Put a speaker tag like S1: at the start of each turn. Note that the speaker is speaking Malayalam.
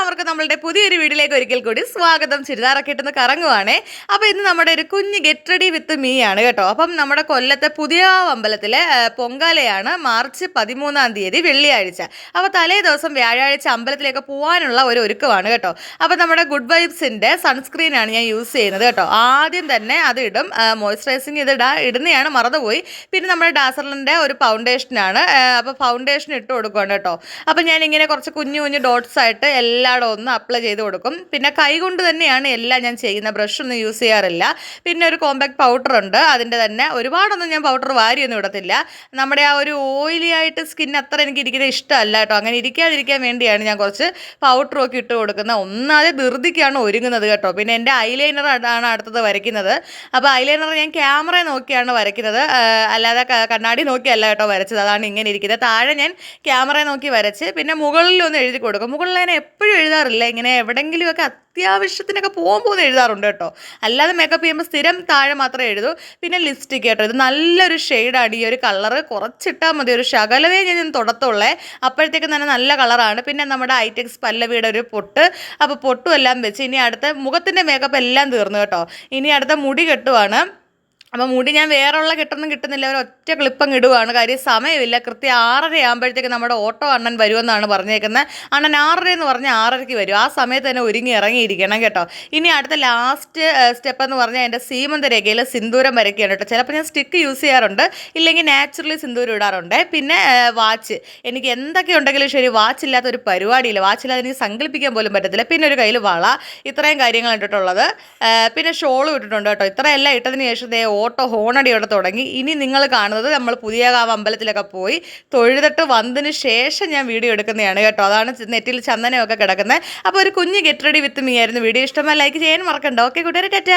S1: എല്ലാവർക്കും നമ്മളുടെ പുതിയൊരു വീഡിയോയിലേക്ക് ഒരിക്കൽ കൂടി സ്വാഗതം. ചുരിദാറൊക്കെ ഇട്ടൊന്ന് കറങ്ങുവാണേ. അപ്പോൾ ഇന്ന് നമ്മുടെ ഒരു കുഞ്ഞ് ഗെറ്റ് റെഡി വിത്ത് മീ ആണ് കേട്ടോ. അപ്പം നമ്മുടെ കൊല്ലത്തെ പുതിയ അമ്പലത്തിലെ പൊങ്കാലയാണ് മാർച്ച് 13 വെള്ളിയാഴ്ച. അപ്പോൾ തലേ ദിവസം വ്യാഴാഴ്ച അമ്പലത്തിലേക്ക് പോകാനുള്ള ഒരു ഒരുക്കമാണ് കേട്ടോ. അപ്പോൾ നമ്മുടെ ഗുഡ് വൈബ്സിൻ്റെ സൺസ്ക്രീനാണ് ഞാൻ യൂസ് ചെയ്യുന്നത് കേട്ടോ. ആദ്യം തന്നെ അത് ഇടും, മോയ്സ്ചറൈസിങ് ഇടുന്നതാണ്, മറന്നുപോയി. പിന്നെ നമ്മുടെ ഡാസറിൻ്റെ ഒരു ഫൗണ്ടേഷനാണ്. അപ്പോൾ ഫൗണ്ടേഷൻ ഇട്ട് കൊടുക്കുകയാണ് കേട്ടോ. അപ്പോൾ ഞാനിങ്ങനെ കുറച്ച് കുഞ്ഞു കുഞ്ഞു ഡോട്ട്സ് ആയിട്ട് എല്ലായിടവും ഒന്ന് അപ്ലൈ ചെയ്ത് കൊടുക്കും. പിന്നെ കൈ കൊണ്ട് തന്നെയാണ് എല്ലാം ഞാൻ ചെയ്യുന്നത്, ബ്രഷൊന്നും യൂസ് ചെയ്യാറില്ല. പിന്നെ ഒരു കോമ്പാക്ട് പൗഡർ ഉണ്ട്, അതിൻ്റെ തന്നെ ഒരുപാടൊന്നും ഞാൻ പൗഡർ വാരിയൊന്നും ഇടത്തില്ല. നമ്മുടെ ആ ഒരു ഓയിലി ആയിട്ട് സ്കിൻ അത്ര എനിക്ക് ഇരിക്കുന്നത് ഇഷ്ടമല്ല കേട്ടോ. അങ്ങനെ ഇരിക്കാതിരിക്കാൻ വേണ്ടിയാണ് ഞാൻ കുറച്ച് പൗഡറും ഒക്കെ ഇട്ട് കൊടുക്കുന്നത്. ഒന്നാതെ ധൃതിക്കാണ് ഒരുങ്ങുന്നത് കേട്ടോ. പിന്നെ എൻ്റെ ഐലൈനർ ആണ് അടുത്തത് വരയ്ക്കുന്നത്. അപ്പോൾ ഐലൈനർ ഞാൻ ക്യാമറ നോക്കിയാണ് വരയ്ക്കുന്നത്, അല്ലാതെ കണ്ണാടി നോക്കിയല്ല കേട്ടോ വരച്ചത്. അതാണ് ഇങ്ങനെ ഇരിക്കുന്നത്. താഴെ ഞാൻ ക്യാമറ നോക്കി വരച്ച് പിന്നെ മുകളിലൊന്ന് എഴുതി കൊടുക്കും. മുകളിൽ ഞാൻ എപ്പോഴും എഴുതാറില്ല, ഇങ്ങനെ എവിടെയെങ്കിലുമൊക്കെ അത്യാവശ്യത്തിനൊക്കെ പോകുമ്പോൾ എഴുതാറുണ്ട് കേട്ടോ. അല്ലാതെ മേക്കപ്പ് ചെയ്യുമ്പോൾ സ്ഥിരം താഴെ മാത്രമേ എഴുതൂ. പിന്നെ ലിപ്സ്റ്റിക് കേട്ടോ, ഇത് നല്ലൊരു ഷെയ്ഡാണ്. ഈ ഒരു കളറ് കുറച്ചിട്ടാൽ മതി, ഒരു ശകലവേ ഞാൻ തൊടത്തുള്ളേ, അപ്പോഴത്തേക്കും തന്നെ നല്ല കളറാണ്. പിന്നെ നമ്മുടെ ഐറ്റക്സ് പല്ലവിയുടെ ഒരു പൊട്ട്, അപ്പോൾ പൊട്ടും എല്ലാം വെച്ച് ഇനി അടുത്ത മുഖത്തിൻ്റെ മേക്കപ്പ് എല്ലാം തീർന്നു കേട്ടോ. ഇനി അടുത്ത മുടി കെട്ടുവാണ്. അപ്പോൾ മുടി ഞാൻ വേറെയുള്ള കെട്ടൊന്നും കിട്ടുന്നില്ല, ഒരു ഒറ്റ ക്ലിപ്പം ഇടുവാണ്. കാര്യം സമയമില്ല. കൃത്യം 6:30 ആകുമ്പോഴത്തേക്ക് നമ്മുടെ ഓട്ടോ അണ്ണൻ വരുമെന്നാണ് പറഞ്ഞേക്കുന്നത്. അണ്ണൻ 6:30 എന്ന് പറഞ്ഞാൽ 6:30 വരും. ആ സമയത്ത് തന്നെ ഒരുങ്ങി ഇറങ്ങിയിരിക്കണം കേട്ടോ. ഇനി അടുത്ത ലാസ്റ്റ് സ്റ്റെപ്പ് എന്ന് പറഞ്ഞാൽ എൻ്റെ സീമന്ത രേഖയിൽ സിന്ദൂരം വരയ്ക്കുകയാണ് കേട്ടോ. ചിലപ്പോൾ ഞാൻ സ്റ്റിക്ക് യൂസ് ചെയ്യാറുണ്ട്, ഇല്ലെങ്കിൽ നാച്ചുറലി സിന്ദൂരം ഇടാറുണ്ട്. പിന്നെ വാച്ച്, എനിക്ക് എന്തൊക്കെ ഉണ്ടെങ്കിലും ശരി, വാച്ച് ഇല്ലാത്ത ഒരു പരിപാടിയില്ല. വാച്ചില്ലാതെ എനിക്ക് സങ്കല്പിക്കാൻ പോലും പറ്റത്തില്ല. പിന്നെ ഒരു കയ്യിൽ വള, ഇത്രയും കാര്യങ്ങൾ ഇട്ടിട്ടുള്ളത്. പിന്നെ ഷോളും ഇട്ടിട്ടുണ്ട് കേട്ടോ. ഇത്രയെല്ലാം ഇട്ടതിന് ശേഷം ഓട്ടോ ഹോണടിയോടെ തുടങ്ങി. ഇനി നിങ്ങൾ കാണുന്നത് നമ്മൾ പുതിയകാവ് അമ്പലത്തിലൊക്കെ പോയി തൊഴുതിട്ട് വന്നതിന് ശേഷം ഞാൻ വീഡിയോ എടുക്കുന്നതാണ് കേട്ടോ. അതാണ് നെറ്റിൽ ചന്ദനമൊക്കെ കിടക്കുന്നത്. അപ്പോൾ ഒരു കുഞ്ഞ് ഗെറ്റ് റെഡി വിത്ത് മീ ആയിരുന്നു വീഡിയോ. ഇഷ്ടമായി ലൈക്ക് ചെയ്യാൻ മറക്കണ്ട. ഓക്കെ കൂട്ടുകാരെ, ടാറ്റാ.